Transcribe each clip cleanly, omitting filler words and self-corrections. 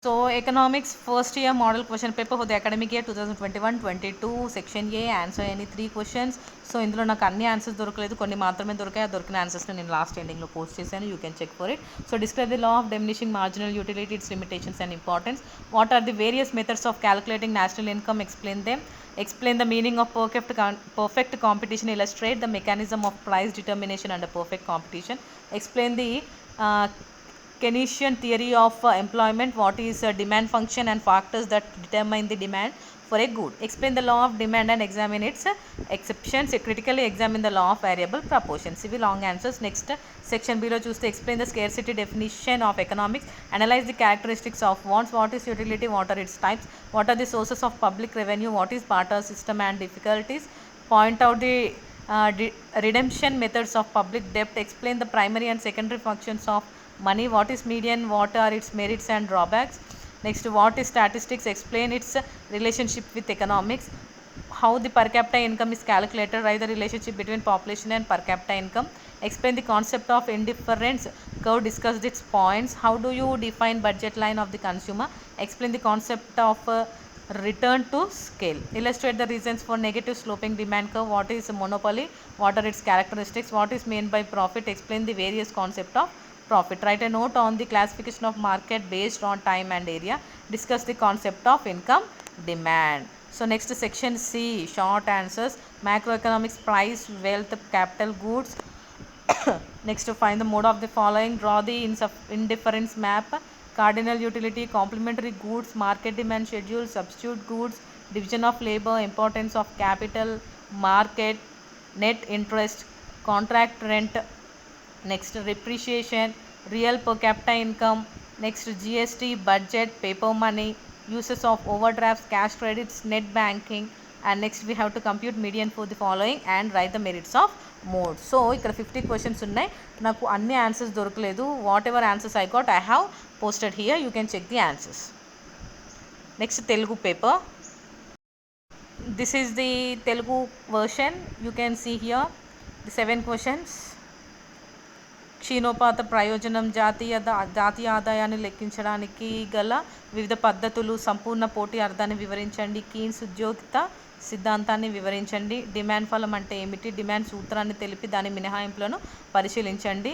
So economics first year model question paper for the academic year 2021-22 section A, answer any 3 questions. So ఇందులో నాకు అన్ని answers దొరకలేదు, కొన్ని మాత్రమే దొరికాయి. ఆ దొరికిన ఆన్సర్స్ని నేను లాస్ట్ ఎండింగ్లో పోస్ట్ చేశాను, you can check for it. So describe the law of diminishing marginal utility, its limitations and importance. What are the various methods of calculating national income, explain them. Explain the meaning of perfect competition, illustrate the mechanism of price determination under perfect competition. Explain the Keynesian theory of employment, what is demand function and factors that determine the demand for a good. Explain the law of demand and examine its exceptions. Critically examine the law of variable proportions. Ivi long answers. Next section below choose to explain the scarcity definition of economics, analyze the characteristics of wants, what is utility, what are its types, what are the sources of public revenue, what is barter system and difficulties, point out the redemption methods of public debt, explain the primary and secondary functions of money, what is median, what are its merits and drawbacks. Next, what is statistics, explain its relationship with economics, how the per capita income is calculated, write the relationship between population and per capita income, explain the concept of indifference curve, discuss its points, how do you define budget line of the consumer, explain the concept of return to scale, illustrate the reasons for negative sloping demand curve, what is monopoly, what are its characteristics, what is meant by profit, explain the various concept of profit, write a note on the classification of market based on time and area, discuss the concept of income demand. So next section C, short answers, macroeconomics, price, wealth, capital goods. Next, to find the mode of the following, draw the indifference map, cardinal utility, complementary goods, market demand schedule, substitute goods, division of labor, importance of capital market, net interest, contract rent. Next, depreciation, real per capita income. Next, GST, budget, paper money, uses of overdrafts, cash credits, net banking. And next we have to compute median for the following and write the merits of mode. So ఇక్కడ 50 questions ఉన్నాయి, నాకు అన్ని answers దొరకలేదు. Whatever answers I got I have posted here, you can check the answers. Next Telugu paper, this is the Telugu version, you can see here the 7 questions. క్షీణోపాత ప్రయోజనం, జాతీయ ఆదాయాన్ని లెక్కించడానికి గల వివిధ పద్ధతులు, సంపూర్ణ పోటీ అర్థాన్ని వివరించండి, కీన్స్ ఉద్యోగిత సిద్ధాంతాన్ని వివరించండి, డిమాండ్ ఫలం అంటే ఏమిటి, డిమాండ్ సూత్రాన్ని తెలిపి దాని మినహాయింపులను పరిశీలించండి,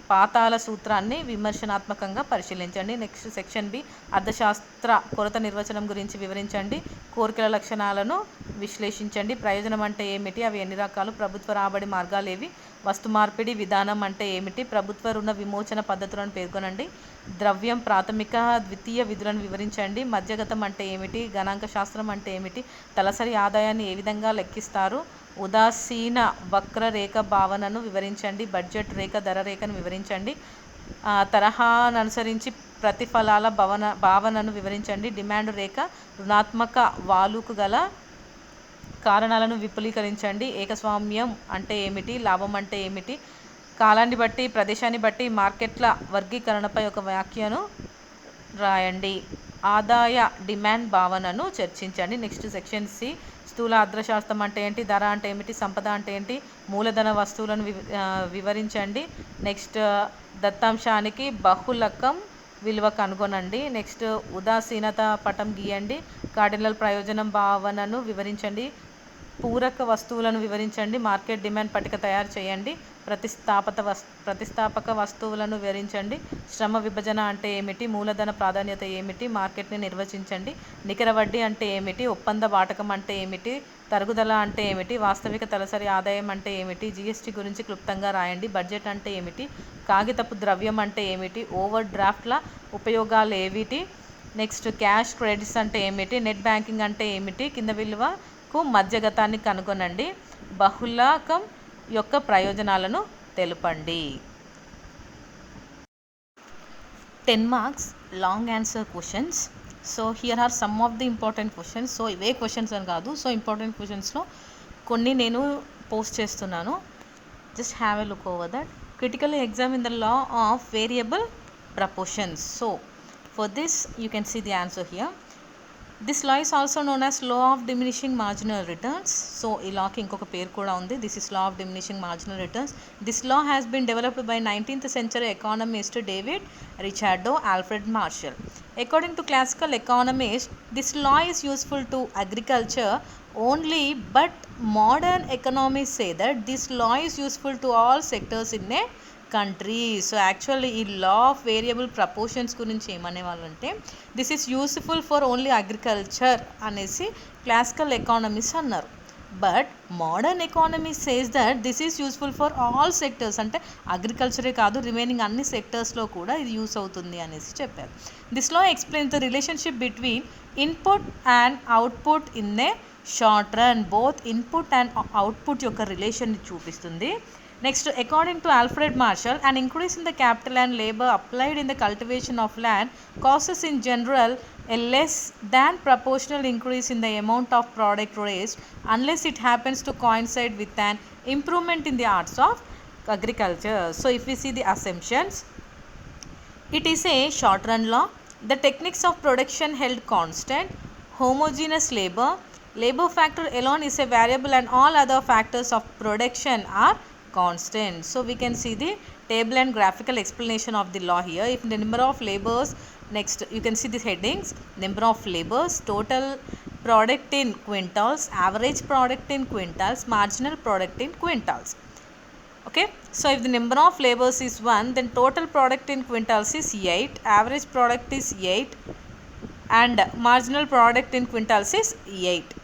పాతాల సూత్రాన్ని విమర్శనాత్మకంగా పరిశీలించండి. నెక్స్ట్ సెక్షన్ బి, అర్థశాస్త్ర కొరత నిర్వచనం గురించి వివరించండి, కోరికల లక్షణాలను విశ్లేషించండి, ప్రయోజనం అంటే ఏమిటి, అవి ఎన్ని రకాలు, ప్రభుత్వ రాబడి మార్గాలు ఏవి, వస్తు మార్పిడి విధానం అంటే ఏమిటి, ప్రభుత్వ రుణ విమోచన పద్ధతులను పేర్కొనండి, ద్రవ్యం ప్రాథమిక ద్వితీయ విధులను వివరించండి, మధ్యగతం అంటే ఏమిటి, గణాంక శాస్త్రం అంటే ఏమిటి, తలసరి ఆదాయాన్ని ఏ విధంగా లెక్కిస్తారు, ఉదాసీన వక్రరేఖ భావనను వివరించండి, బడ్జెట్ రేఖ ధర రేఖను వివరించండి, తరహాను అనుసరించి ప్రతిఫలాల భావనను వివరించండి, డిమాండ్ రేఖ రుణాత్మక వాలుకు గల కారణాలను విపులీకరించండి, ఏకస్వామ్యం అంటే ఏమిటి, లాభం అంటే ఏమిటి, కాలాన్ని బట్టి ప్రదేశాన్ని బట్టి మార్కెట్ల వర్గీకరణపై ఒక వ్యాఖ్యను రాయండి, ఆదాయ డిమాండ్ భావనను చర్చించండి. నెక్స్ట్ సెక్షన్ సి, స్థూల అర్థశాస్త్రం అంటే ఏంటి, ధర అంటే ఏమిటి, సంపద అంటే ఏంటి, మూలధన వస్తువులను వివరించండి, నెక్స్ట్ దత్తాంశానికి బహుళకం విలువ కనుగొనండి, నెక్స్ట్ ఉదాసీనత పటం గీయండి, కార్డినల్ ప్రయోజనం భావనను వివరించండి, పూరక వస్తువులను వివరించండి, మార్కెట్ డిమాండ్ పట్టిక తయారు చేయండి, ప్రతిస్థాపక వస్తువులను వివరించండి, శ్రమ విభజన అంటే ఏమిటి, మూలధన ప్రాధాన్యత ఏమిటి, మార్కెట్ని నిర్వచించండి, నికర వడ్డీ అంటే ఏమిటి, ఒప్పంద వాటకం అంటే ఏమిటి, తరుగుదల అంటే ఏమిటి, వాస్తవిక తలసరి ఆదాయం అంటే ఏమిటి, జీఎస్టీ గురించి క్లుప్తంగా రాయండి, బడ్జెట్ అంటే ఏమిటి, కాగితపు ద్రవ్యం అంటే ఏమిటి, ఓవర్ డ్రాఫ్ట్ల ఉపయోగాలు ఏమిటి, నెక్స్ట్ క్యాష్ క్రెడిట్స్ అంటే ఏమిటి, నెట్ బ్యాంకింగ్ అంటే ఏమిటి, కింద విలువకు మధ్యగతాన్ని కనుగొనండి, బహుళకం యొక్క ప్రయోజనాలను తెలుపండి. 10 marks long answer questions. So here are some of the important questions. So ఇవే క్వశ్చన్స్ అని కాదు, సో ఇంపార్టెంట్ క్వశ్చన్స్లో కొన్ని నేను పోస్ట్ చేస్తున్నాను, just have a look over that. Critically examine the law of variable proportions. So for this you can see the answer here. This law is also known as law of diminishing marginal returns. So ఈ లాకి ఇంకొక పేరు కూడా ఉంది. This is law of diminishing marginal returns. This law has been developed by 19th century economist David Ricardo Alfred Marshall. According to classical economists, this law is useful to agriculture only, but modern economists say that this law is useful to all sectors in a country. So actually ఈ law of variable proportions గురించి ఏమనేవాళ్ళంటే this is useful for only agriculture అనేసి classical economies అన్నారు. But modern economy says that this is useful for all sectors, అంటే అగ్రికల్చరే కాదు remaining అన్ని సెక్టర్స్లో కూడా ఇది యూస్ అవుతుంది అనేసి చెప్పారు. This law explains the relationship between input and output in a short run. Both input and output యొక్క రిలేషన్ని చూపిస్తుంది. Next, according to Alfred Marshall, an increase in the capital and labor applied in the cultivation of land causes in general a less than proportional increase in the amount of product raised unless it happens to coincide with an improvement in the arts of agriculture. So if we see the assumptions, it is a short run law. The techniques of production held constant. Homogeneous labor. Labor factor alone is a variable and all other factors of production are constant. So we can see the table and graphical explanation of the law here. If the number of labors, next you can see the headings: number of labors, total product in quintals, average product in quintals, marginal product in quintals. Okay, so if the number of labors is 1, then total product in quintals is 8, average product is 8 and marginal product in quintals is 8.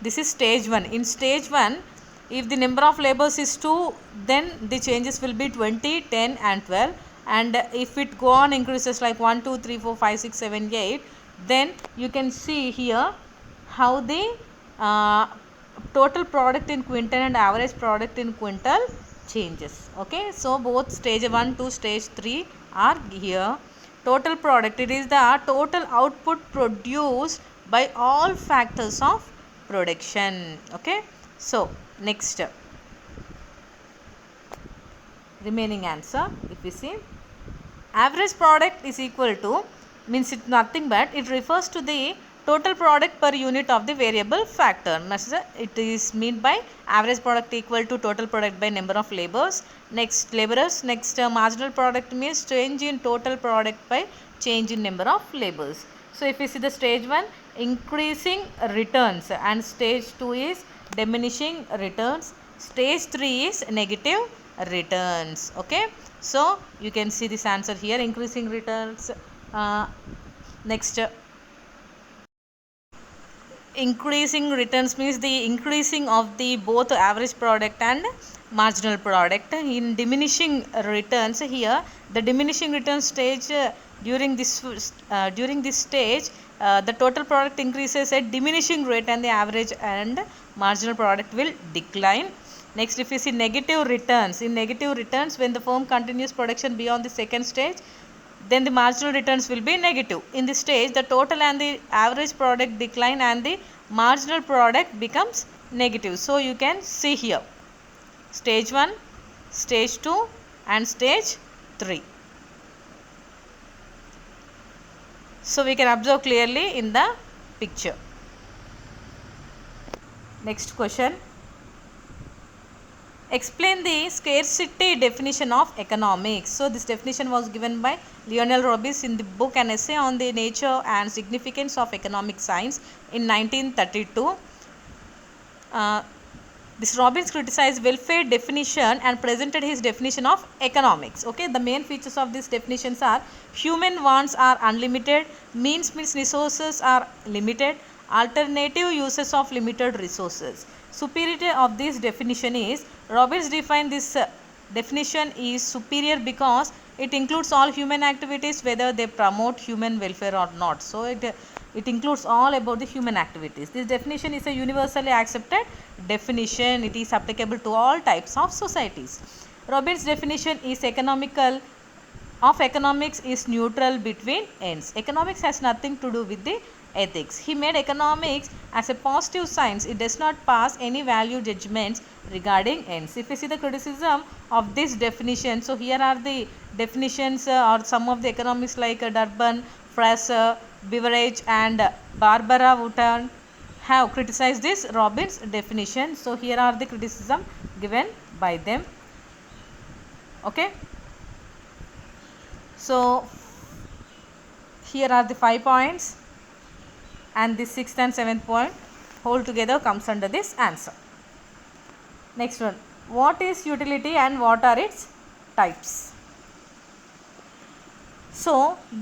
This is stage 1. In stage 1, if the number of labors is 2, then the changes will be 20, 10 and 12, and if it go on increases like 1, 2, 3, 4, 5, 6, 7, 8, then you can see here how the total product in quintal and average product in quintal changes. Okay, so both stage 1 to stage 3 are here. Total product, it is the total output produced by all factors of production. Okay, so next, remaining answer, if we see, average product is equal to, means it nothing but it refers to the total product per unit of the variable factor. It is meant by average product equal to total product by number of laborers. Next, laborers. Next, marginal product means change in total product by change in number of laborers. So if we see the stage 1, increasing returns, and stage 2 is diminishing returns, stage 3 is negative returns. Okay, so you can see this answer here, increasing returns. Next, increasing returns means the increasing of the both average product and marginal product. In diminishing returns, here the diminishing return stage, during this stage the total product increases at diminishing rate and the average and marginal product will decline. Next, if you see negative returns, in negative returns, when the firm continues production beyond the second stage, then the marginal returns will be negative. In this stage, the total and the average product decline and the marginal product becomes negative. So you can see here stage 1, stage 2 and stage 3. So we can observe clearly in the picture. Next question, explain the scarcity definition of economics. So this definition was given by Lionel Robbins in the book An Essay on the Nature and Significance of Economic Science in 1932. This Robbins criticized welfare definition and presented his definition of economics. Okay, the main features of these definitions are: human wants are unlimited, means resources are limited, alternative uses of limited resources. Superiority of this definition is, Robbins defined this definition is superior because it includes all human activities whether they promote human welfare or not. So it includes all about the human activities. This definition is a universally accepted definition. It is applicable to all types of societies. Robbins' definition is economics is neutral between ends. Economics has nothing to do with the ethics. He made economics as a positive science. It does not pass any value judgments regarding ends. If you see the criticism of this definition, so here are the definitions or some of the economics like Durbin, Fraser, Beveridge and Barbara Wootton have criticized this Robbins definition. So here are the criticism given by them. Okay, so here are the 5 points, and the 6th and 7th point whole together comes under this answer. Next one, what is utility and what are its types? So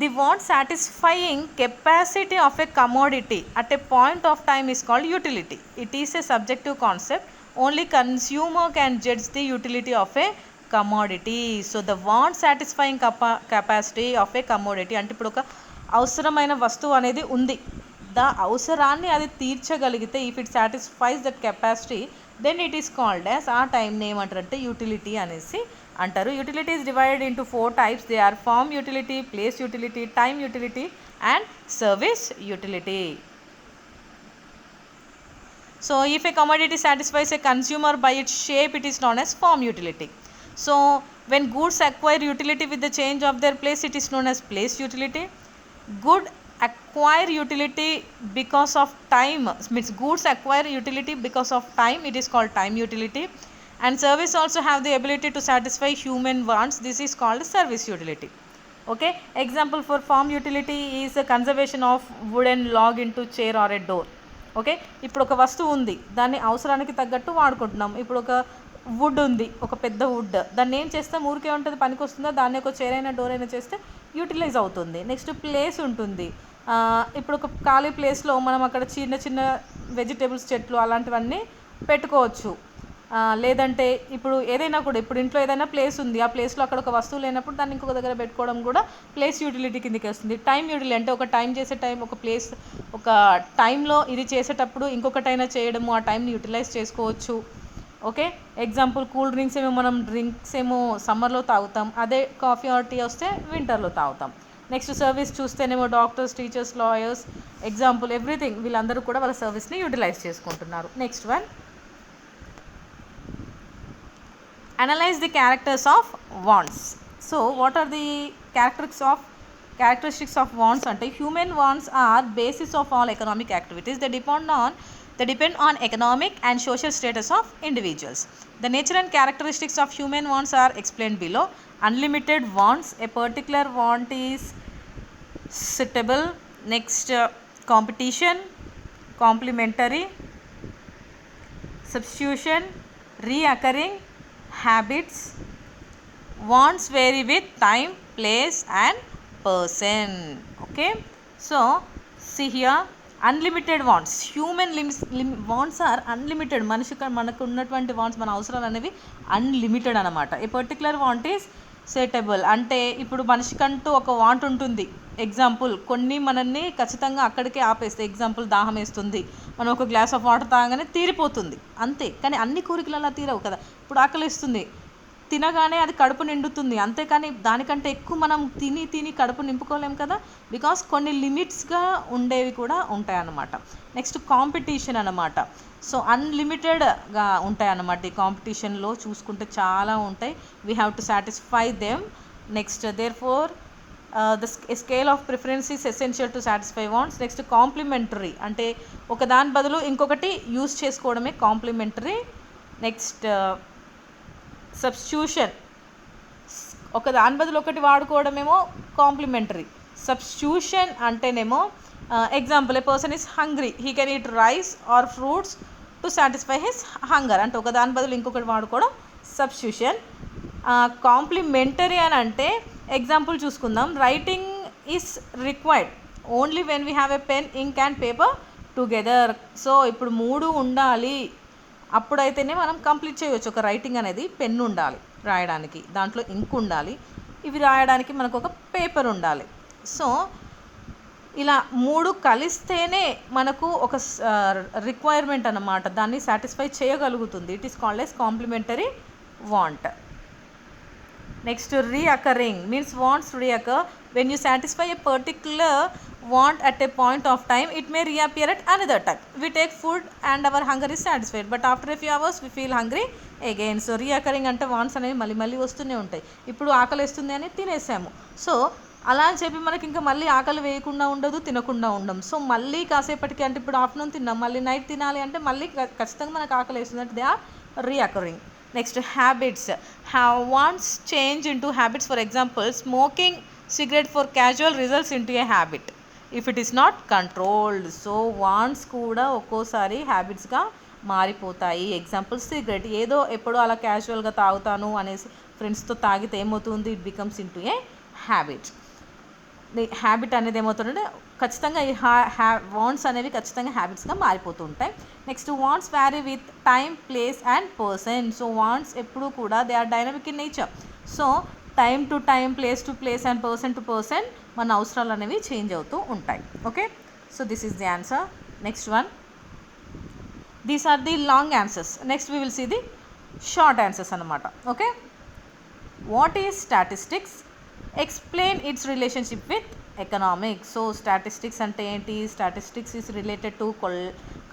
the want satisfying capacity of a commodity at a point of time is called utility. It is a subjective concept. Only consumer can judge the utility of a commodity. So the want satisfying capacity of a commodity అంటే ఇప్పుడు ఒక అవసరమైన వస్తువు అనేది ఉంది, దా అవసరాన్ని అది తీర్చగలిగితే if it satisfies that capacity then it is called as, ఆ టైంని ఏమంటారంటే యూటిలిటీ అనేసి అంటారు. Utility is divided into 4 types. They are form utility, place utility, time utility and service utility. So if a commodity satisfies a consumer by its shape, it is known as form utility. So when goods acquire utility with the change of their place, it is known as place utility. Good acquire utility because of time, means goods acquire utility because of time, it is called time utility. And service also have the ability to satisfy human wants, this is called service utility. Okay, example for form utility is the conservation of wooden log into chair or a door. Okay, ఇప్పుడు ఒక వస్తువు ఉంది, దాన్ని అవసరానికి తగ్గట్టు వాడుకుంటున్నాం. ఇప్పుడు ఒక వుడ్ ఉంది, ఒక పెద్ద వుడ్, దాన్ని ఏం చేస్తాం, ఊరికే ఉంటుంది, పనికి వస్తుందా, దాన్ని ఒక చైర్ అయినా డోర్ అయినా చేస్తే యూటిలైజ్ అవుతుంది. నెక్స్ట్ ప్లేస్ ఉంటుంది, ఇప్పుడు ఒక ఖాళీ ప్లేస్లో మనం అక్కడ చిన్న చిన్న వెజిటేబుల్స్ చెట్లు అలాంటివన్నీ పెట్టుకోవచ్చు. లేదంటే ఇప్పుడు ఏదైనా కూడా, ఇప్పుడు ఇంట్లో ఏదైనా ప్లేస్ ఉంది, ఆ ప్లేస్లో అక్కడ ఒక వస్తువు లేనప్పుడు దాన్ని ఇంకొక దగ్గర పెట్టుకోవడం కూడా ప్లేస్ యూటిలిటీ కిందకి వస్తుంది. టైం యూటిలిటీ అంటే ఒక టైం చేసే టైం, ఒక ప్లేస్ ఒక టైంలో ఇది చేసేటప్పుడు ఇంకొకటైనా చేయడము, ఆ టైంని యూటిలైజ్ చేసుకోవచ్చు. ఓకే, ఎగ్జాంపుల్ కూల్ డ్రింక్స్ ఏమో మనం డ్రింక్స్ ఏమో సమ్మర్లో తాగుతాం, అదే కాఫీ ఆర్ టీ వస్తే వింటర్లో తాగుతాం. నెక్స్ట్ సర్వీస్ చూస్తేనేమో doctors, teachers, lawyers, example everything, వీళ్ళందరూ కూడా వాళ్ళ సర్వీస్ని యూటిలైజ్ చేసుకుంటున్నారు. Next one, analyze the characters of wants. So what are the characteristics of wants ante human wants are basis of all economic activities. They depend on economic and social status of individuals. The nature and characteristics of human wants are explained below. Unlimited wants, a particular want is suitable. Next, competition, complementary, substitution, reoccurring, habits. Wants vary with time, place and person. Okay, so see here, unlimited wants, human wants are unlimited. మనకు ఉన్నటువంటి wants, మన అవసరాలు అనేవి unlimited అనమాట. ఏ particular want is సెటబుల్ అంటే ఇప్పుడు మనిషికంటూ ఒక want ఉంటుంది. ఎగ్జాంపుల్ కొన్ని మనల్ని ఖచ్చితంగా అక్కడికే ఆపేస్తే, ఎగ్జాంపుల్ దాహం వేస్తుంది, మనం ఒక గ్లాస్ ఆఫ్ వాటర్ తాగానే తీరిపోతుంది అంతే. కానీ అన్ని కోరికలు అలా తీరవు కదా. ఇప్పుడు ఆకలి వేస్తుంది, తినగానే అది కడుపు నిండుతుంది, అంతేకాని దానికంటే ఎక్కువ మనం తిని కడుపు నింపుకోలేం కదా, బికాస్ కొన్ని లిమిట్స్గా ఉండేవి కూడా ఉంటాయన్నమాట. నెక్స్ట్ కాంపిటీషన్ అన్నమాట. సో అన్లిమిటెడ్గా ఉంటాయి అన్నమాట. ఈ కాంపిటీషన్లో చూసుకుంటే చాలా ఉంటాయి. We have to satisfy them. Next there for the scale of preference is essential to satisfy wants. Next, complementary అంటే ఒక దాని బదులు ఇంకొకటి యూజ్ చేసుకోవడమే కాంప్లిమెంటరీ. నెక్స్ట్ సబ్స్టిట్యూషన్, ఒక దాని బదులు ఒకటి వాడుకోవడమేమో కాంప్లిమెంటరీ. సబ్స్టిట్యూషన్ అంటేనేమో example, A person is hungry, he can eat rice or fruits to satisfy his hunger అంటే ఒక దాని బదులు ఇంకొకటి వాడుకోవడం సబ్స్టిట్యూషన్. కాంప్లిమెంటరీ అని అంటే ఎగ్జాంపుల్ చూసుకుందాం, writing is required only when we have a pen, ink and paper together. So ఇప్పుడు 3 ఉండాలి, అప్పుడైతేనే మనం కంప్లీట్ చేయవచ్చు. ఒక రైటింగ్ అనేది పెన్ ఉండాలి రాయడానికి, దాంట్లో ఇంక్ ఉండాలి, ఇవి రాయడానికి మనకు ఒక పేపర్ ఉండాలి. సో ఇలా 3 కలిస్తేనే మనకు ఒక రిక్వైర్మెంట్ అన్నమాట, దాన్ని సాటిస్ఫై చేయగలుగుతుంది. It is called as complementary want. Next, reoccurring means wants reoccur. When you satisfy a particular want at a point of time, it may reappear at another time. We take food and our hunger is satisfied, but after a few hours we feel hungry again. So reoccurring అంటే wants అనేవి మళ్ళీ వస్తూనే ఉంటాయి. ఇప్పుడు ఆకలి వేస్తుంది అని తినేసాము, సో అలా అని చెప్పి మనకి ఇంకా మళ్ళీ ఆకలి వేయకుండా ఉండదు, తినకుండా ఉండం. సో మళ్ళీ కాసేపటికి అంటే ఇప్పుడు ఆఫ్టర్నూన్ తిన్నాం, మళ్ళీ నైట్ తినాలి అంటే మళ్ళీ ఖచ్చితంగా మనకు ఆకలి వేస్తుంది, అంటే they are reoccurring. Next habits. Wants change into habits. For example smoking cigarette for casual results into a habit if it is not controlled. So wants కూడా ఒక్కోసారి హ్యాబిట్స్గా మారిపోతాయి. ఎగ్జాంపుల్ సిగరెట్, ఏదో ఎప్పుడో అలా క్యాజువల్గా తాగుతాను అనేసి ఫ్రెండ్స్తో తాగితే ఏమవుతుంది, it becomes into a habit. Habit అనేది ఏమవుతుందంటే ఖచ్చితంగా ఈ వాంట్స్ అనేవి ఖచ్చితంగా హ్యాబిట్స్గా మారిపోతూ ఉంటాయి. Next wants vary with time, place and person. So wants ఎప్పుడూ కూడా they are dynamic in nature. So time to time, place to place and person to person మన అవసరాలు అనేవి చేంజ్ అవుతూ ఉంటాయి. Okay, so this is the answer. Next one, these are the long answers. Next we will see the short answers అన్నమాట. Okay, what is statistics? Explain its relationship with economics. So statistics అంటే ఏంటి? Statistics is related to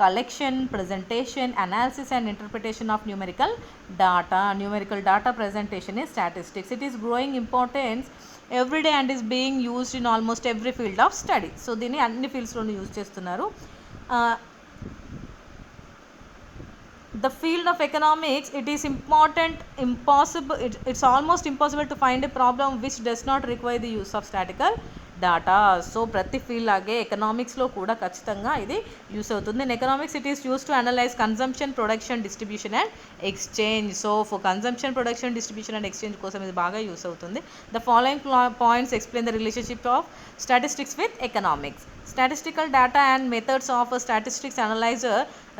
collection, presentation, analysis and interpretation of numerical data. Numerical data presentation is statistics. It is growing importance every day and is being used in almost every field of study. So దీన్ని అన్ని ఫీల్డ్స్లోనూ use చేస్తున్నారు. The field of economics, it is it's almost impossible to find a problem which does not require the use of statistical data. So ప్రతి field లాగే ఎకనామిక్స్లో కూడా ఖచ్చితంగా ఇది use అవుతుంది. In economics it is use to analyse consumption, production, distribution and exchange. So for consumption, production, distribution and exchange కోసం ఇది బాగా use అవుతుంది. The following points explain the relationship of statistics with economics. Statistical data and methods of a statistics analyzer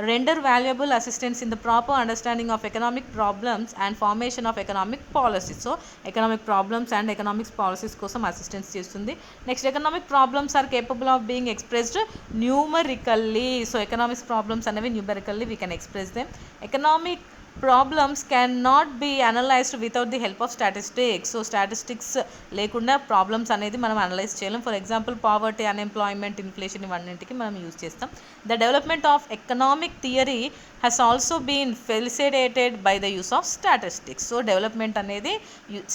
render valuable assistance in the proper understanding of economic problems and formation of economic policies. So economic problems and economics policies kosam assistance chestundi. Next, economic problems are capable of being expressed numerically. So economics problems anevi numerically we can express them. Economic problems cannot be analyzed without the help of statistics. So statistics lekunda problems anedi manam analyze cheyalam. For example, poverty, unemployment, inflation ivannintikki manam use chestam. The development of economic theory has also been facilitated by the use of statistics. So development anedi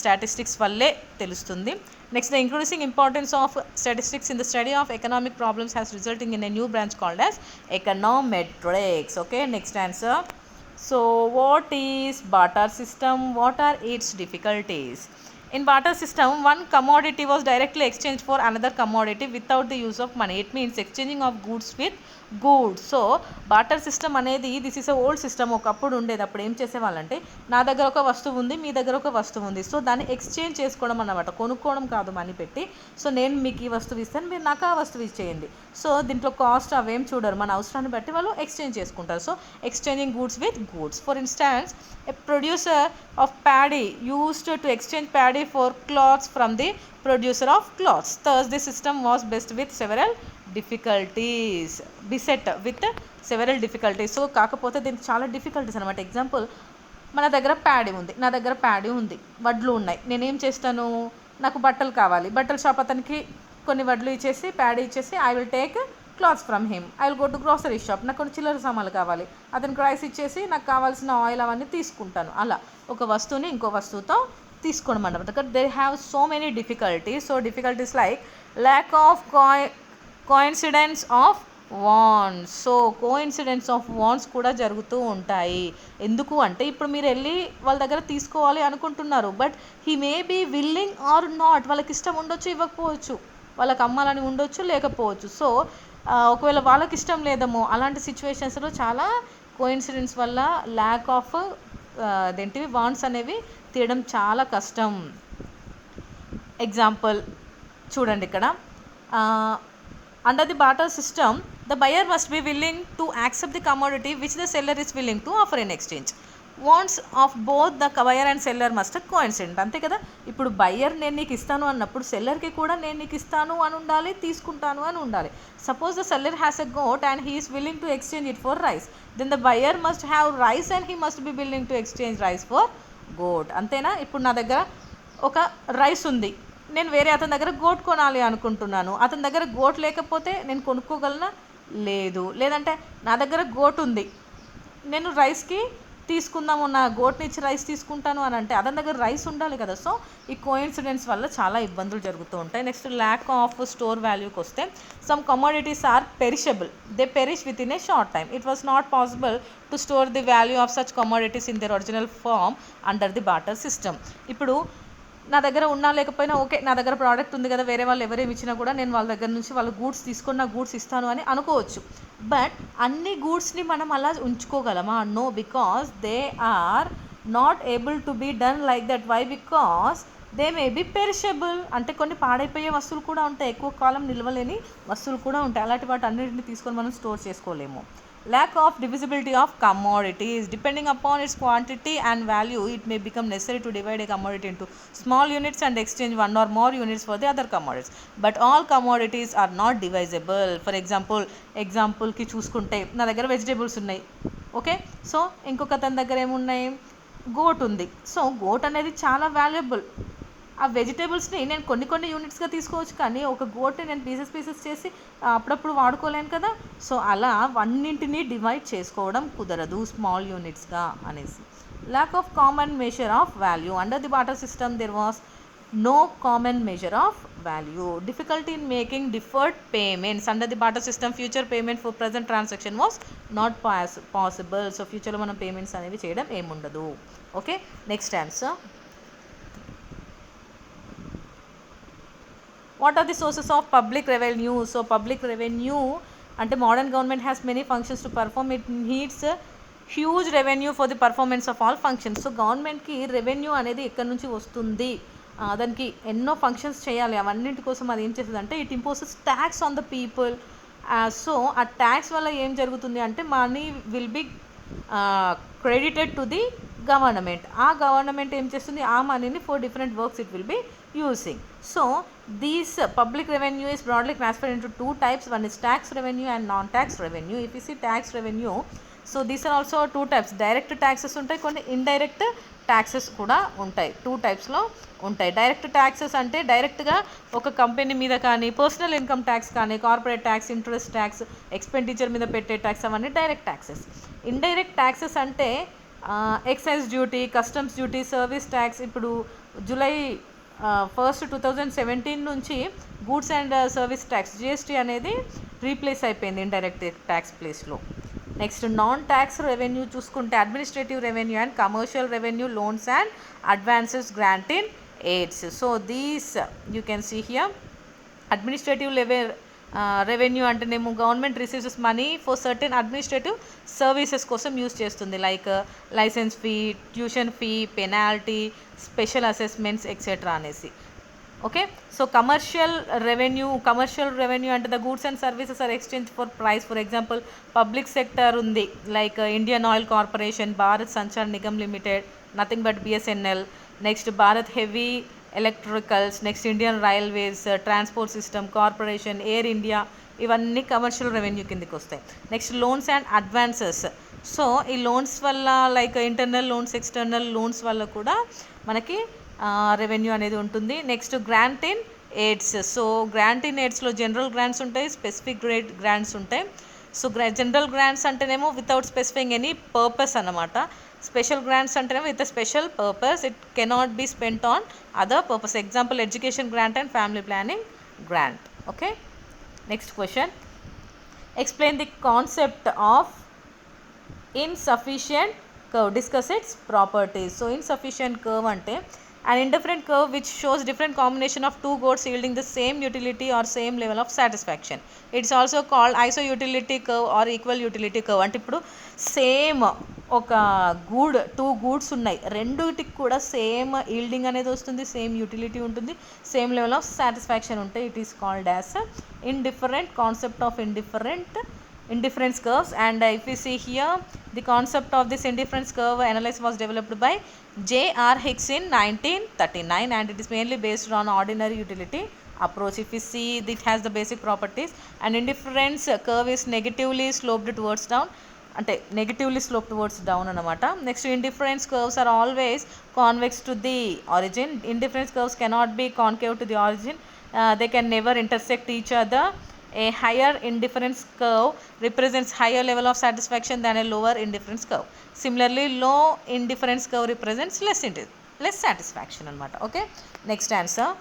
statistics valle telustundi. Next, the increasing importance of statistics in the study of economic problems has resulting in a new branch called as econometrics. Okay, next answer. So what is barter system? What are its difficulties? In barter system, one commodity was directly exchanged for another commodity without the use of money. It means exchanging of goods with goods. So barter system అనేది this is a old system. ఒకప్పుడు ఉండేది. అప్పుడు ఏం చేసేవాళ్ళంటే నా దగ్గర ఒక వస్తువు ఉంది, మీ దగ్గర ఒక వస్తువు ఉంది. సో దాన్ని ఎక్స్చేంజ్ చేసుకోవడం అన్నమాట, కొనుక్కోవడం కాదు మనీ పెట్టి. సో నేను మీకు ఈ వస్తువు ఇస్తాను, మీరు నాకు ఆ వస్తువు ఇచ్చేయండి. సో దీంట్లో కాస్ట్ అవేం చూడరు, మన అవసరాన్ని బట్టి వాళ్ళు ఎక్స్చేంజ్ చేసుకుంటారు. So exchanging goods with goods. For instance, a producer of paddy used to exchange paddy for cloths from the producer of cloths. Thus the system was beset with several difficulties. So కాకపోతే దీనికి చాలా difficulties అనమాట. Example, మన దగ్గర paddy ఉంది, నా దగ్గర paddy ఉంది, వడ్లు ఉన్నాయి. నేనేం చేస్తాను, నాకు బట్టలు కావాలి, బట్టల షాప్ అతనికి కొన్ని వడ్లు ఇచ్చేసి ప్యాడీ ఇచ్చేసి I will take clothes from him. I will go to grocery shop, నాకు కొన్ని చిల్లర సామాన్లు కావాలి, అతనికి రైస్ ఇచ్చేసి నాకు కావాల్సిన ఆయిల్ అవన్నీ తీసుకుంటాను. అలా ఒక వస్తువుని ఇంకో వస్తువుతో తీసుకోవడం అన్నమాట. They have so many difficulties. So difficulties like lack of coincidence of wands. So coincidence of wands కూడా జరుగుతూ ఉంటాయి. ఎందుకు అంటే ఇప్పుడు మీరు వెళ్ళి వాళ్ళ దగ్గర తీసుకోవాలి అనుకుంటున్నారు, but he may be willing or not. వాళ్ళకి ఇష్టం ఉండొచ్చు, ఇవ్వకపోవచ్చు, వాళ్ళకి అమ్మాలని ఉండొచ్చు, లేకపోవచ్చు. సో ఒకవేళ వాళ్ళకి ఇష్టం లేదేమో, అలాంటి సిచ్యువేషన్స్లో చాలా కోఇన్సిడెన్స్ వల్ల ల్యాక్ ఆఫ్ అదేంటివి వాంట్స్ అనేవి తీయడం చాలా కష్టం. ఎగ్జాంపుల్ చూడండి ఇక్కడ, under the barter system the buyer must be willing to accept the commodity which the seller is willing to offer in exchange. Wants of both the buyer and seller must coincident. అంతే కదా, ఇప్పుడు buyer నేను నీకు ఇస్తాను అన్నప్పుడు సెల్లర్కి కూడా నేను నీకు ఇస్తాను అని ఉండాలి, తీసుకుంటాను అని ఉండాలి. Suppose the seller has a goat and he is willing to exchange it for rice, then the buyer must have rice and he must be willing to exchange rice for goat. అంతేనా, ఇప్పుడు నా దగ్గర ఒక rice ఉంది, నేను వేరే అతని దగ్గర గోట్ కొనాలి అనుకుంటున్నాను. అతని దగ్గర గోట్ లేకపోతే నేను కొనుక్కోగలనా? లేదు. లేదంటే నా దగ్గర గోట్ ఉంది, నేను రైస్కి తీసుకుందాము, నా గోట్ని ఇచ్చి రైస్ తీసుకుంటాను అని అంటే అతని దగ్గర రైస్ ఉండాలి కదా. సో ఈ కోఇన్సిడెన్స్ వల్ల చాలా ఇబ్బందులు జరుగుతూ ఉంటాయి. నెక్స్ట్ ల్యాక్ ఆఫ్ స్టోర్ వాల్యూకి వస్తే, some commodities are perishable, they perish within a short time. It was not possible to store the value of such commodities in their original form under the barter system. ఇప్పుడు నా దగ్గర ఉన్నా లేకపోయినా okay, నా దగ్గర product ఉంది కదా, వేరే వాళ్ళు ఎవరేమి ఇచ్చినా కూడా నేను వాళ్ళ దగ్గర నుంచి వాళ్ళ గూడ్స్ తీసుకొని నా గూడ్స్ ఇస్తాను అని అనుకోవచ్చు. బట్ అన్ని గూడ్స్ని మనం అలా ఉంచుకోగలమా? No, because they are not able to be done like that. Why? Because they may be perishable. అంటే కొన్ని పాడైపోయే వస్తువులు కూడా ఉంటాయి, ఎక్కువ కాలం నిల్వలేని వస్తువులు కూడా ఉంటాయి. అలాంటి వాటి అన్నింటిని తీసుకొని మనం స్టోర్ చేసుకోలేము. Lack of divisibility of commodities. Depending upon its quantity and value, it may become necessary to divide a commodity into small units and exchange one or more units for the other commodities. But all commodities are not divisible. For example కి చూసుకుంటే నా దగ్గర vegetables ఉన్నాయి, okay. So ఇంకొక అతని దగ్గర ఏమున్నాయి, goat ఉంది. సో గోట్ అనేది చాలా వాల్యుబుల్. ఆ వెజిటేబుల్స్ని నేను కొన్ని యూనిట్స్గా తీసుకోవచ్చు, కానీ ఒక గోట్ని నేను పీసెస్ చేసి అప్పుడప్పుడు వాడుకోలేను కదా. సో అలా అన్నింటినీ డివైడ్ చేసుకోవడం కుదరదు స్మాల్ యూనిట్స్గా అనేసి. Lack of common measure of value. Under the barter system there was no common measure of value. Difficulty in making deferred payments. Under the barter system future payment for present transaction was not possible. So ఫ్యూచర్లో మనం payments అనేవి చేయడం ఏముండదు. Okay, next answer. What are the sources of public revenue? So public revenue అంటే modern government has many functions to perform. It needs a huge revenue for the performance of all functions. So గవర్నమెంట్కి revenue అనేది ఎక్కడి నుంచి వస్తుంది, దానికి ఎన్నో functions చేయాలి. అవన్నింటి కోసం అది ఏం చేస్తుంది అంటే it imposes tax on the people. So ఆ ట్యాక్స్ వల్ల ఏం జరుగుతుంది అంటే money will be credited to the government. ఆ గవర్నమెంట్ ఏం చేస్తుంది, ఆ మనీని for different works it will be using. So these public revenue is broadly classified into two types. One is tax revenue and non-tax revenue. If you see tax revenue, so these are also two types. Direct taxes ఉంటాయి, కొన్ని indirect taxes కూడా ఉంటాయి. Two టైప్స్లో ఉంటాయి. Direct taxes అంటే డైరెక్ట్గా ఒక company మీద కానీ, పర్సనల్ ఇన్కమ్ ట్యాక్స్ కానీ, corporate tax, interest tax, expenditure మీద పెట్టే ట్యాక్స్, అవన్నీ డైరెక్ట్ ట్యాక్సెస్. ఇండైరెక్ట్ ట్యాక్సెస్ అంటే excise duty, customs duty, service tax. ఇప్పుడు జూలై 1, 2017 నుంచి goods and service tax GST అనేది రీప్లేస్ అయిపోయింది ఇండైరెక్ట్ ట్యాక్స్ ప్లేస్లో. నెక్స్ట్ నాన్ ట్యాక్స్ రెవెన్యూ చూసుకుంటే administrative revenue and commercial revenue, loans and advances, grant in aids. So these you can see here. Administrative revenue అంటేనేమో government receives money for certain administrative services కోసం use చేస్తుంది, like licence fee, tuition fee, penalty, special assessments etcetera అనేసి. Okay, so commercial revenue అంటే the goods and services are exchange for price. For example public sector ఉంది, like Indian oil corporation, Bharat Sanchar Nigam limited, nothing but BSNL. Next Bharat heavy electricals, next Indian railways, transport system corporation, air India, ఇవన్నీ commercial revenue కిందకి వస్తాయి. Next loans and advances. So ఈ loans వల్ల like internal loans, external loans వల్ల కూడా మనకి revenue అనేది ఉంటుంది. Next grant in aids. So grant in ఎయిడ్స్లో జనరల్ గ్రాంట్స్ ఉంటాయి, స్పెసిఫిక్ గ్రాంట్స్ ఉంటాయి. సో జనరల్ గ్రాంట్స్ అంటేనేమో వితౌట్ స్పెసిఫైయింగ్ ఎనీ పర్పస్ అన్నమాట. స్పెషల్ గ్రాంట్స్ అంటేనేమో with special purpose, it cannot be spent on other purpose. Example education grant and family planning grant. Okay, next question. Explain the concept of insufficient curve. Discuss its properties. So insufficient curve ante an indifferent curve which shows different combination of two goals yielding the same utility or same level of satisfaction. It's also called isoutility curve or equal utility curve. అంటే ఇప్పుడు same ఒక two goods ఉన్నాయి, రెండుటికి కూడా same yielding అనేది వస్తుంది, same utility ఉంటుంది, same level of satisfaction ఉంటాయి. It is called as indifferent, concept of indifference curves. And if we see here, the concept of this indifference curve analysis was developed by J.R. Hicks in 1939, and it is mainly based on ordinary utility approach. If we see, it has the basic properties. An indifference curve is negatively sloped towards down, అంటే negatively slope towards down అనమాట. Next indifference curves are always convex to the origin. Indifference curves cannot be concave to the origin. They can never intersect each other. A higher indifference curve represents higher level of satisfaction than a lower indifference curve. Similarly, low indifference curve represents less satisfaction anamata. Okay, next answer.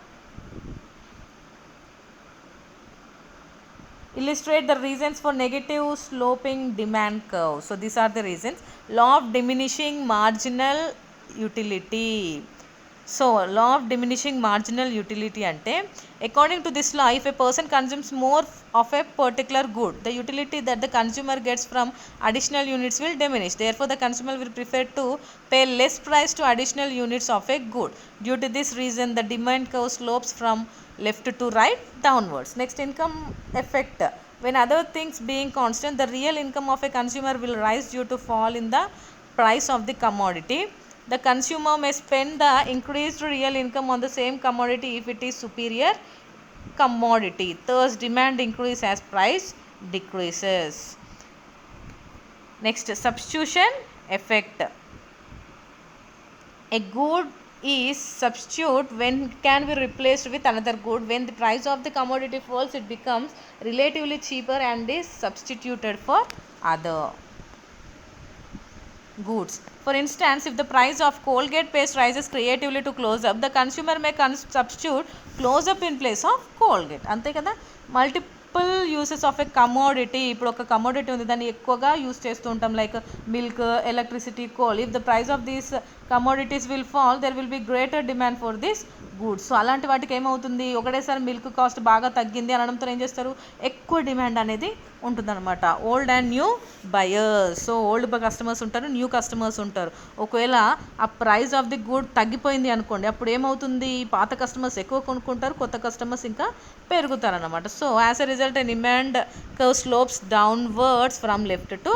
Illustrate the reasons for negative sloping demand curve. So these are the reasons. Law of diminishing marginal utility. So law of diminishing marginal utility ante, according to this law, if a person consumes more of a particular good, the utility that the consumer gets from additional units will diminish. Therefore the consumer will prefer to pay less price to additional units of a good. Due to this reason, the demand curve slopes from left to right downwards. Next, income effect. When other things being constant, the real income of a consumer will rise due to fall in the price of the commodity. The consumer may spend the increased real income on the same commodity if it is superior commodity. Thus, demand increases as price decreases. Next, substitution effect. A good is substitute when it can be replaced with another good. When the price of the commodity falls, it becomes relatively cheaper and is substituted for other goods. For instance, if the price of Colgate paste rises creatively to close up, the consumer may substitute close up in place of Colgate. Ante kada, multiple uses of a commodity. Ippudu oka commodity undi, danni ekkuvaga use chestu untam, like milk, electricity, coal. If the price of these commodities will fall, there will be greater demand for this goods. So అలాంటి వాటికి ఏమవుతుంది, ఒకటేసారి milk cost బాగా తగ్గింది అనడంతో ఏం చేస్తారు, ఎక్కువ డిమాండ్ అనేది ఉంటుందన్నమాట. Old and new buyers. So old customers ఉంటారు, న్యూ కస్టమర్స్ ఉంటారు. ఒకవేళ ఆ ప్రైస్ ఆఫ్ ది గుడ్ తగ్గిపోయింది అనుకోండి, అప్పుడు ఏమవుతుంది, పాత కస్టమర్స్ ఎక్కువ కొనుక్కుంటారు, కొత్త కస్టమర్స్ ఇంకా పెరుగుతారన్నమాట. So as a result demand curve slopes downwards from left to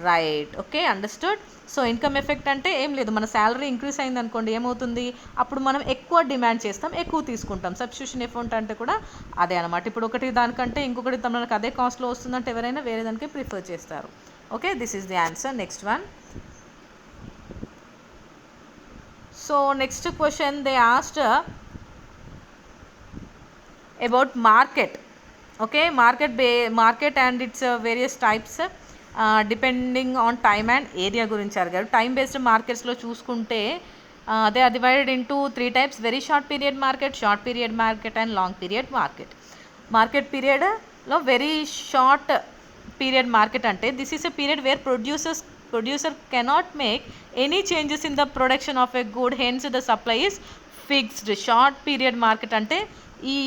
right. Okay, understood. So income effect అంటే ఏం లేదు, మన శాలరీ ఇంక్రీజ్ అయింది అనుకోండి, ఏమవుతుంది, అప్పుడు మనం ఎక్కువ డిమాండ్ చేస్తాం, ఎక్కువ తీసుకుంటాం. సబ్స్టిట్యూషన్ ఎఫెక్ట్ అంటే కూడా అదే అనమాట. ఇప్పుడు ఒకటి దానికంటే ఇంకొకటి మనకు అదే కాస్ట్లో వస్తుందంటే ఎవరైనా వేరే దానికి ప్రిఫర్ చేస్తారు. Okay, this is the answer. Next one. So next question they asked about market. Okay, market and its various types depending on time and area గురించి అడిగారు. టైమ్ బేస్డ్ మార్కెట్స్లో చూసుకుంటే they are divided into 3 types: very short period market and long period market. Market పీరియడ్లో very short period market అంటే this is a period where producer cannot make any changes in the production of a good, hence the supply is fixed. Short period market అంటే ఈ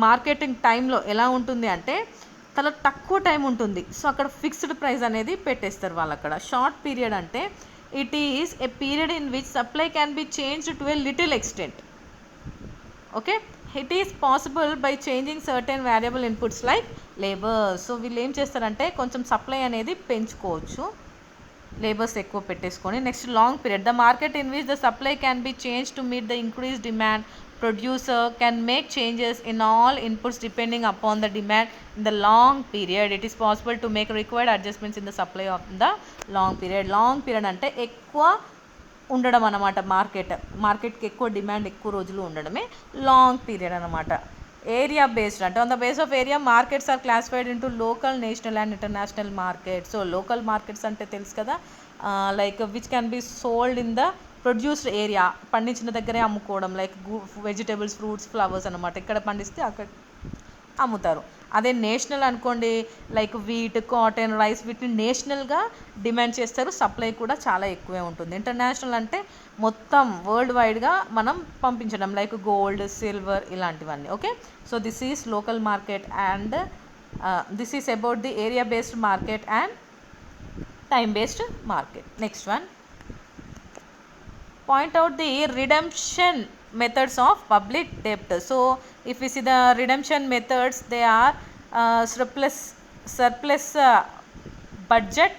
marketing టైంలో ఎలా ఉంటుంది అంటే చాలా తక్కువ టైం ఉంటుంది, సో అక్కడ ఫిక్స్డ్ ప్రైస్ అనేది పెట్టేస్తారు వాళ్ళు అక్కడ. షార్ట్ పీరియడ్ అంటే it is a period in which supply can be changed to a little extent. Okay, it is possible by changing certain variable inputs like labour. So వీళ్ళు ఏం చేస్తారంటే కొంచెం సప్లై అనేది పెంచుకోవచ్చు, లేబర్స్ ఎక్కువ పెట్టేసుకొని. Next, long period. The market in which the supply can be change to meet the increase demand. Producer can make changes in all inputs depending upon the demand in the long period. It is possible to make required adjustments in the supply of the long period. Long period అంటే ఎక్కువ ఉండడం అన్నమాట. మార్కెట్కి ఎక్కువ demand ఎక్కువ రోజులు ఉండడమే long period అన్నమాట. ఏరియా బేస్డ్ అంటే on the base of area markets are classified into local, national and international market. So local markets అంటే తెలుసు కదా, like which can be sold in the produced area, పండించిన దగ్గరే అమ్ముకోవడం, లైక్ వెజిటేబుల్స్, ఫ్రూట్స్, ఫ్లవర్స్ అనమాట. ఇక్కడ పండిస్తే అక్కడ అమ్ముతారు. అదే నేషనల్ అనుకోండి, లైక్ వీట్, కాటన్, రైస్, వీటిని నేషనల్గా డిమాండ్ చేస్తారు, సప్లై కూడా చాలా ఎక్కువే ఉంటుంది. ఇంటర్నేషనల్ అంటే మొత్తం వరల్డ్ వైడ్గా మనం పంపించడం, లైక్ గోల్డ్, సిల్వర్, ఇలాంటివన్నీ. Okay, so this is local market and this is about the area based market and time based market. Next one, point out the redemption methods of public debt. So if we see the redemption methods, they are surplus budget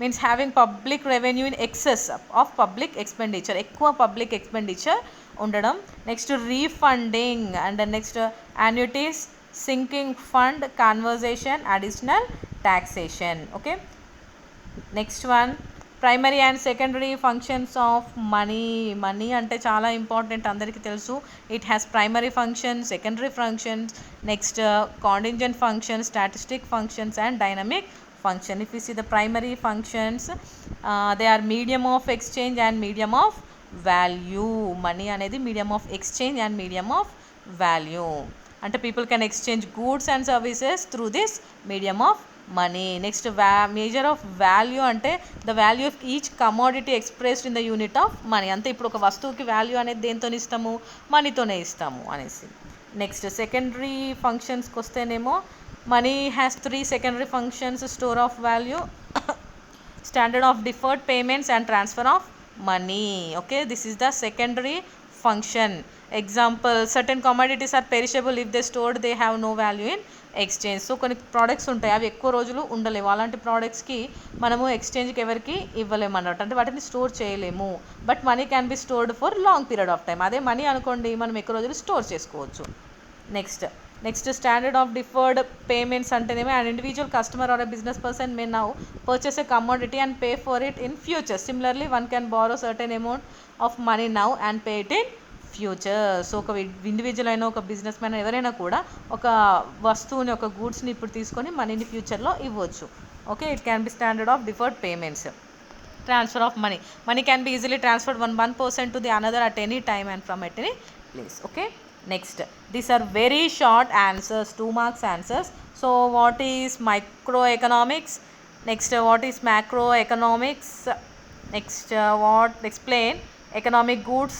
means having public revenue in excess of public expenditure, ఎక్కువ public expenditure ఉండడం. Next, refunding and next annuities, sinking fund, conversion, additional taxation. Okay, next one, primary and secondary functions of money అంటే చాలా important, అందరికీ తెలుసు. It has primary function, secondary functions, next contingent function, statistic functions and dynamic function. If we see the primary functions, they are medium of exchange and medium of value. Money అనేది medium of exchange and medium of value. అంటే people can exchange goods and services through this medium of money. Next, measure of value అంటే the value of each commodity expressed in the unit of money. అంటే ఇప్పుడు ఒక వస్తువుకి value అనేది దేంతో ఇస్తాము, మనీతోనే ఇస్తాము అనేసి. నెక్స్ట్ సెకండరీ ఫంక్షన్స్కి వస్తేనేమో money has 3 secondary functions: store of value, standard of deferred payments and transfer of money. Okay, this is the secondary function. Example, certain commodities are perishable. If they stored, they have no value in exchange. So కొన్ని products ఉంటాయి, అవి ఎక్కువ రోజులు ఉండలేవు. అలాంటి ప్రోడక్ట్స్కి మనము ఎక్స్చేంజ్కి ఎవరికి ఇవ్వలేము అన్నమాట, అంటే వాటిని స్టోర్ చేయలేము. But money can be stored for long period of time. అదే మనీ అనుకోండి, మనం ఎక్కువ రోజులు స్టోర్ చేసుకోవచ్చు. Next standard of deferred payments అంటేనేమో an individual customer or a business person may now purchase a commodity and pay for it in future. Similarly, one can borrow certain amount of money now and pay it in future. So ఒక individual అయినా ఒక business man ఎవరైనా కూడా ఒక వస్తువుని, ఒక గూడ్స్ని ఇప్పుడు తీసుకొని మనీని ఫ్యూచర్లో ఇవ్వచ్చు. Okay, it can be standard of deferred payments. Transfer of money can be easily transferred one person to the another at any time and from at any place. Okay, next, these are very short answers, 2 marks answers. So what is microeconomics? Next, what is macroeconomics? Next, what explain economic goods.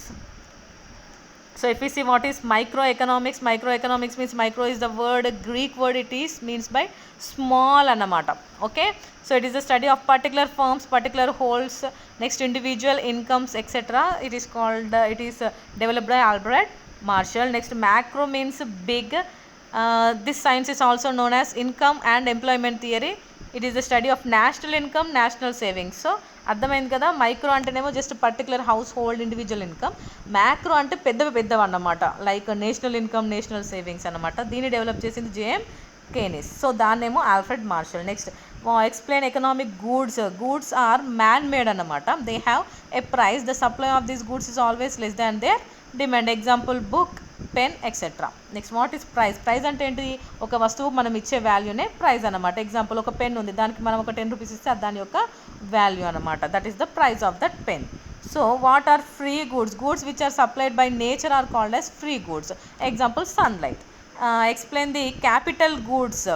So if we see what is microeconomics means, micro is the word, Greek word, it is means by small annamata. Okay, so it is the study of particular firms, particular wholes, next individual incomes, etc. It is called it is developed by Albert Marshall. Next, macro means big. This science is also known as income and employment theory. It is the study of national income, national savings. So అర్థమైంది కదా, micro అంటేనేమో just particular household individual income, macro అంటే పెద్దవి అన్నమాట, like national income, national savings అన్నమాట. దీన్ని develop చేసింది J M Keynes. So దాన్నేమో Alfred Marshall. Next, explain economic goods are man made అన్నమాట. They have a price. The supply of these goods is always less than their demand. Example book, pen, etcetera. Next, what is price అంటే ఏంటి, ఒక వస్తువు మనం ఇచ్చే వాల్యూనే price అనమాట. Example, ఒక పెన్ ఉంది, దానికి మనం ఒక 10 రూపీస్ ఇస్తే దాని యొక్క వాల్యూ అనమాట. That is the price of that pen. So what are free goods which are supplied by nature are called as free goods. Example, sunlight. Explain the capital goods.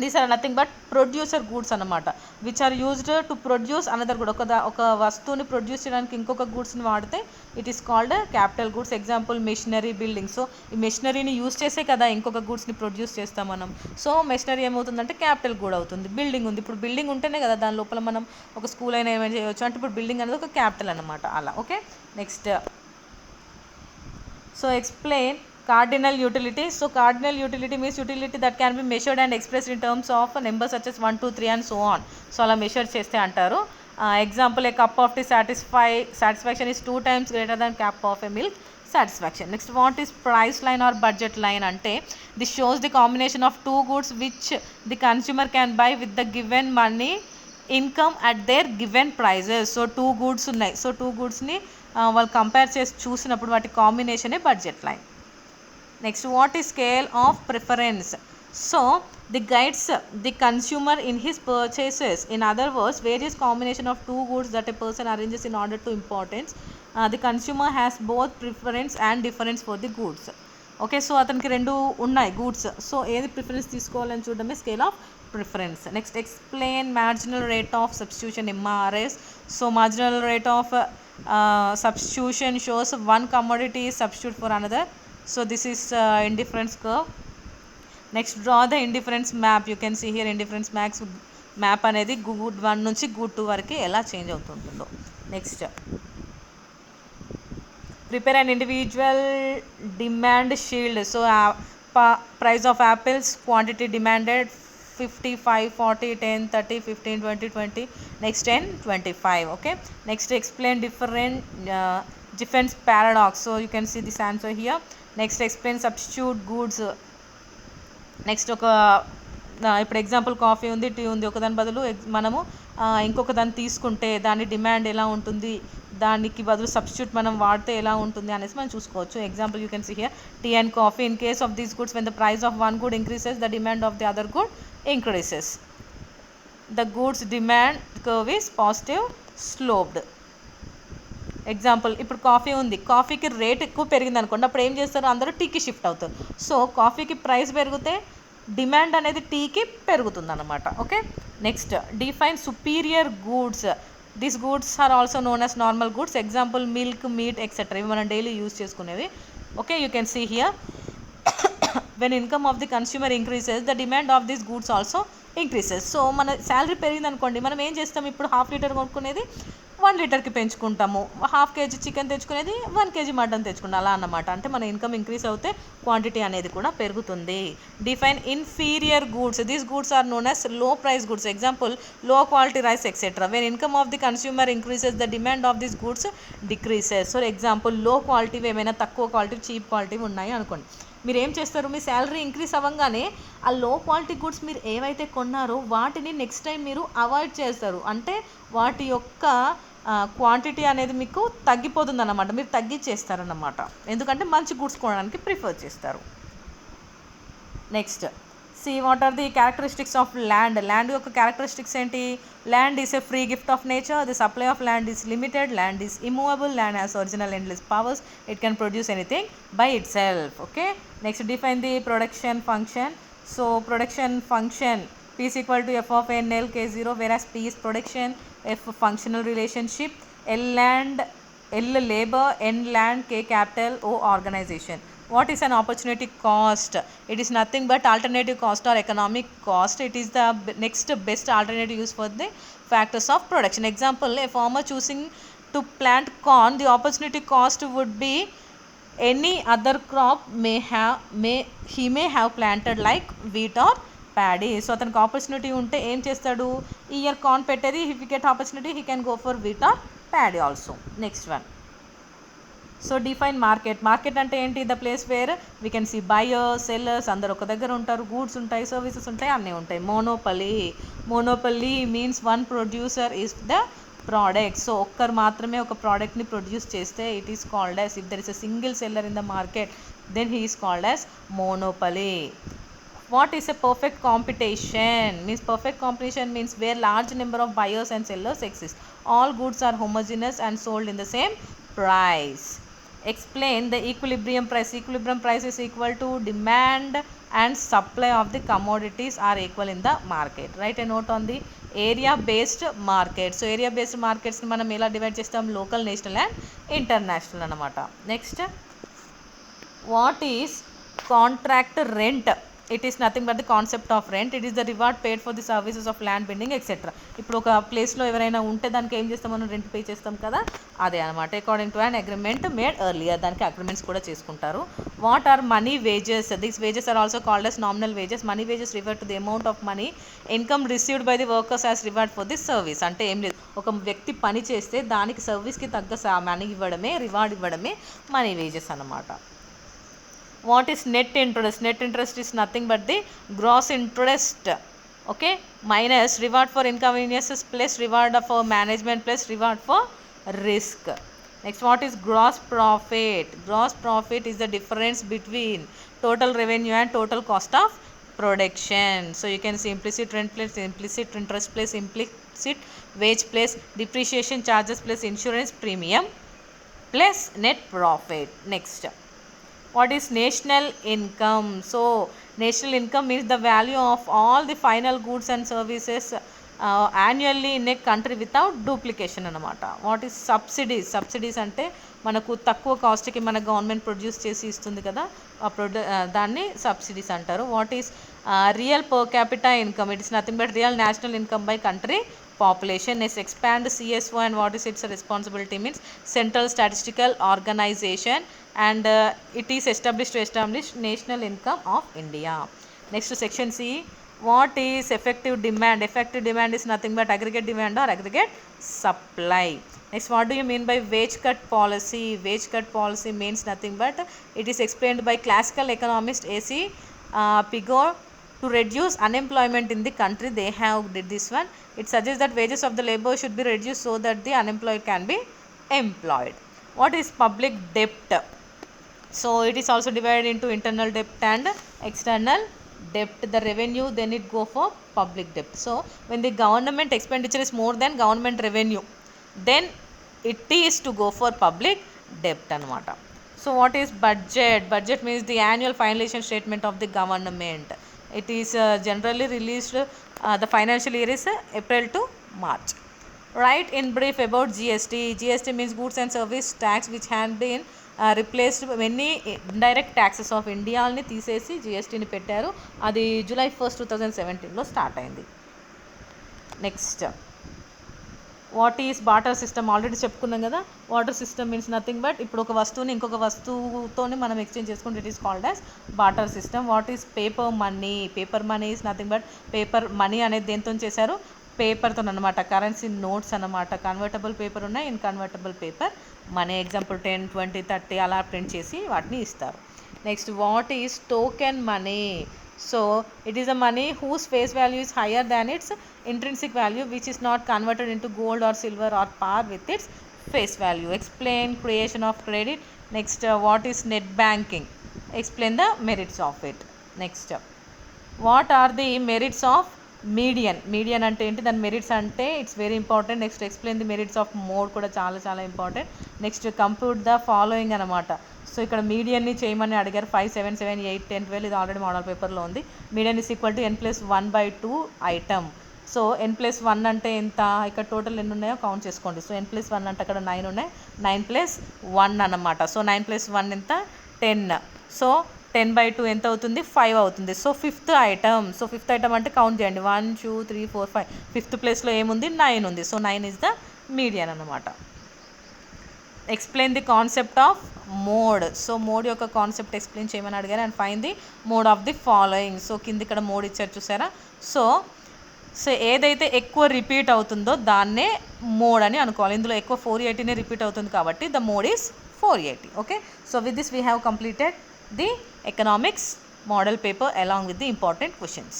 These are nothing but producer goods అన్నమాట, which are used to produce another good. ఒక వస్తువుని produce చేయడానికి ఇంకొక గూడ్స్ని వాడితే it is called capital goods. Example, machinery, building. So ఈ మెషినరీని use చేసే కదా ఇంకొక గూడ్స్ని ప్రొడ్యూస్ చేస్తాం మనం. సో మెషినరీ ఏమవుతుందంటే క్యాపిటల్ గూడ్ అవుతుంది. బిల్డింగ్ ఉంది, ఇప్పుడు బిల్డింగ్ ఉంటేనే కదా దాని లోపల మనం ఒక స్కూల్ అయినా ఏమైనా చేయవచ్చు, అంటే ఇప్పుడు బిల్డింగ్ అనేది ఒక క్యాపిటల్ అనమాట అలా. Okay, next, so explain Cardinal utility. So cardinal utility means utility that can be measured and expressed in terms of numbers such as 1, 2, 3 and so on. So అలా మెషర్ చేస్తే అంటారు. Example, a cup of tea satisfaction is 2 times greater than cup of a milk satisfaction. Next, what is price line or budget line అంటే this shows the combination of 2 goods which the consumer can buy with the given money income at their given prices. So 2 goods ఉన్నాయి, so 2 goodsని వాళ్ళు compare చేసి చూసినప్పుడు వాటి కాంబినేషనే budget line. Next, what is scale of preference? So the guides the consumer in his purchases. In other words, various combination of 2 goods that a person arranges in order to importance. The consumer has both preference and difference for the goods. Okay, so అతనికి 2 ఉన్నాయి goods, so ఏది preference తీసుకోవాలని చూడడమే scale of preference. Next, explain marginal rate of substitution, MRS. So marginal rate of substitution shows one commodity is substitute for another. So this is indifference curve. Next, draw the indifference map. You can see here indifference map అనేది good 1 నుంచి good 2 వరకు ఎలా change అవుతుంటుందో. Next, prepare an individual demand shield. So price of apples, quantity demanded 55, 40, 10, 30, 15, 20, 20. Next, 10, 25. Okay, next, explain difference paradox. So you can see this answer here. Next, explain substitute goods. Next, ఇప్పుడు example coffee ఉంది, tea ఉంది, ఒకదాని బదులు మనము ఇంకొక దాన్ని తీసుకుంటే దాని డిమాండ్ ఎలా ఉంటుంది, దానికి బదులు సబ్స్టిట్యూట్ మనం వాడితే ఎలా ఉంటుంది అనేసి మనం చూసుకోవచ్చు. Example you can see here tea and coffee. In case of these goods when the price of one good increases the demand of the other good increases. The goods demand curve is positive sloped. Example ఇప్పుడు coffee ఉంది, కాఫీకి rate ఎక్కువ పెరిగింది అనుకోండి, అప్పుడు ఏం చేస్తారు, అందరూ టీకి షిఫ్ట్ అవుతారు. సో కాఫీకి ప్రైస్ పెరిగితే డిమాండ్ అనేది టీకి పెరుగుతుంది అన్నమాట. Okay, next define superior goods. These goods are also known as normal goods. Example milk, meat etcetera, ఇవి మనం డైలీ యూజ్ చేసుకునేవి. Okay, you can see here when income of the consumer increases the demand of these goods also increases. So మన salary పెరిగింది అనుకోండి, మనం ఏం చేస్తాం, ఇప్పుడు 1/2 లీటర్ కొనుక్కునేది 1 లీటర్కి పెంచుకుంటాము, 1/2 kg చికెన్ తెచ్చుకునేది 1 kg మటన్ తెచ్చుకుంటాం, అలా అన్నమాట. అంటే మన ఇన్కమ్ ఇంక్రీజ్ అవుతే క్వాంటిటీ అనేది కూడా పెరుగుతుంది. Define inferior goods. These goods are known as low price goods. Example low quality rice etcetera. When income of the consumer increases the demand of these goods decreases. So example low quality, ఏమైనా తక్కువ quality, cheap quality ఉన్నాయి అనుకోండి, మీరు ఏం చేస్తారు, మీ salary increase అవ్వగానే ఆ లో క్వాలిటీ గుడ్స్ మీరు ఏవైతే కొన్నారో వాటిని నెక్స్ట్ టైం మీరు అవాయిడ్ చేస్తారు. అంటే వాటి యొక్క క్వాంటిటీ అనేది మీకు తగ్గిపోతుంది అన్నమాట, మీరు తగ్గించేస్తారన్నమాట. ఎందుకంటే మంచి గుడ్స్ కొనడానికి ప్రిఫర్ చేస్తారు. Next see what are the characteristics of land. Land యొక్క క్యారెక్టరిస్టిక్స్ ఏంటి? Land is a free gift of nature. The supply of land is limited. Land is immovable. Land has original endless powers. It can produce anything by itself. Okay, next define the production function. So production function P is equal to F of N L K0, whereas P is production, F functional relationship, L land, L labor, N land, K capital, O organization. What is an opportunity cost? It is nothing but alternative cost or economic cost. It is the next best alternative use for the factors of production. Example, a farmer choosing to plant corn, the opportunity cost would be any other crop he may have planted like wheat or paddy. సో అతనికి opportunity ఉంటే ఏం చేస్తాడు, ఈ year corn పెట్టేది, if you get opportunity he can go for wheat or paddy also. Next one, so define market. Market అంటే ఏంటి? The place where we can see buyers, sellers అందరు ఒక దగ్గర ఉంటారు, గూడ్స్ ఉంటాయి, సర్వీసెస్ ఉంటాయి, అన్నీ ఉంటాయి. Monopoly. Monopoly means one producer is the product. So ఒక్కరు మాత్రమే ఒక ప్రోడక్ట్ని ప్రొడ్యూస్ చేస్తే it is called as, if there is a single seller in the market then he is called as monopoly. What is a perfect competition? Means perfect competition means where large number of buyers and sellers exist. All goods are homogeneous and sold in the same price. Explain the equilibrium price. Equilibrium price is equal to demand and supply of the commodities are equal in the market. Write a note on the area based market. So area based markets ni manam ela divide chestam, local, national and international anamata. Next, what is contract rent? It is nothing but the concept of rent. It is the reward paid for the services of land building etc. ఇప్పుడు ఒక ప్లేస్లో ఎవరైనా ఉంటే దానికి ఏం చేస్తాం, మనం rent pay చేస్తాం కదా, అదే అనమాట. According to an agreement made earlier, దానికి అగ్రిమెంట్స్ కూడా చేసుకుంటారు. What are money wages? These wages are also called as nominal wages. Money wages రివర్ to the amount of money income received by the workers as reward for this service. అంటే ఏం లేదు, ఒక వ్యక్తి పని చేస్తే దానికి సర్వీస్కి తగ్గ మనీ ఇవ్వడమే, రివార్డ్ ఇవ్వడమే మనీ వేజెస్ అన్నమాట. What is net interest? Net interest is nothing but the gross interest, okay, minus reward for inconveniences plus reward for management plus reward for risk. Next, what is gross profit? Gross profit is the difference between total revenue and total cost of production. So you can see implicit rent plus implicit interest plus implicit wage plus depreciation charges plus insurance premium plus net profit. Next, what is national income? So national income means the value of all the final goods and services annually in a country without duplication అన్నమాట. What is subsidies? Subsidies అంటే మనకు తక్కువ కాస్ట్కి మన government produce చేసి ఇస్తుంది కదా, దాన్ని సబ్సిడీస్ అంటారు. What is real per capital income? It is nothing but real national income by country population. Is expand CSO and what is its responsibility? Means Central Statistical Organization, and it is established to establish national income of India. Next to section C, what is effective demand? Effective demand is nothing but aggregate demand or aggregate supply. Next, what do you mean by wage cut policy? Wage cut policy means nothing but it is explained by classical economist AC Pigou to reduce unemployment in the country. They have did this one. It suggests that wages of the labor should be reduced so that the unemployed can be employed. What is public debt? So it is also divided into internal debt and external debt. The revenue, then it go for public debt. So when the government expenditure is more than government revenue, then it is to go for public debt anamata. So what is budget? Budget means the annual finalization statement of the government. It is generally released, the financial year is April to March. Write in brief about GST. GST means goods and service tax, which had been replaced many indirect taxes of India ni తీసేసి జిఎస్టీని పెట్టారు. అది July 1st 2017లో start అయింది. Next what is barter system? Already చెప్పుకున్నాం కదా. Barter system means nothing but ఇప్పుడు ఒక వస్తువుని ఇంకొక వస్తువుతోనే మనం ఎక్స్చేంజ్ చేసుకుంటే it is called as barter system. What is paper money? Paper money is nothing but, paper money అనేది దేంతో చేశారు? పేపర్తో అనమాట. కరెన్సీ నోట్స్ అనమాట. కన్వర్టబుల్ పేపర్ ఉన్నాయి, ఇన్కన్వర్టబుల్ పేపర్ మనీ. ఎగ్జాంపుల్ 10, 20, 30 అలా ప్రింట్ చేసి వాటిని ఇస్తారు. Next what is token money? So it is a money whose face value is higher than its intrinsic value, which is not converted into gold or silver or par with its face value. Explain creation of credit. Next what is net banking? Explain the merits of it. Next what are the merits of median? Median అంటే ఏంటి, దాని merits అంటే it's very important. Next explain the merits of mode కూడా చాలా చాలా important. Next compute the following అనమాట. So ఇక్కడ మీడియన్ని చేయమని అడిగారు. 5, 7, 7, 8, 10, 12 ఇది ఆల్రెడీ మోడల్ పేపర్లో ఉంది. Median is equal to n+1/2 item. So n+1 అంటే ఎంత? ఇక్కడ టోటల్ ఎన్ని ఉన్నాయో కౌంట్ చేసుకోండి. సో n+1 అంటే అక్కడ 9 ఉన్నాయి, 9+1 అన్నమాట. సో 9+1 ఎంత? 10. సో 10/2 ఎంత అవుతుంది? 5 అవుతుంది. So fifth item. So fifth item అంటే కౌంట్ చేయండి. 1, 2, 3, 4, 5. ఫిఫ్త్ ప్లేస్లో ఏముంది? 9 ఉంది. సో 9 ఈజ్ ద మీడియన్ అన్నమాట. Explain the concept of mode. So mode యొక్క కాన్సెప్ట్ ఎక్స్ప్లెయిన్ చేయమని అడిగారు. And find the mode of the following. So కింద ఇక్కడ మోడ్ ఇచ్చారు చూసారా. సో ఏదైతే ఎక్కువ రిపీట్ అవుతుందో దాన్నే మోడ్ అని అనుకోవాలి. ఇందులో ఎక్కువ 480నే రిపీట్ అవుతుంది కాబట్టి the mode is 480. Okay. So with this we have completed the economics model paper along with the important questions.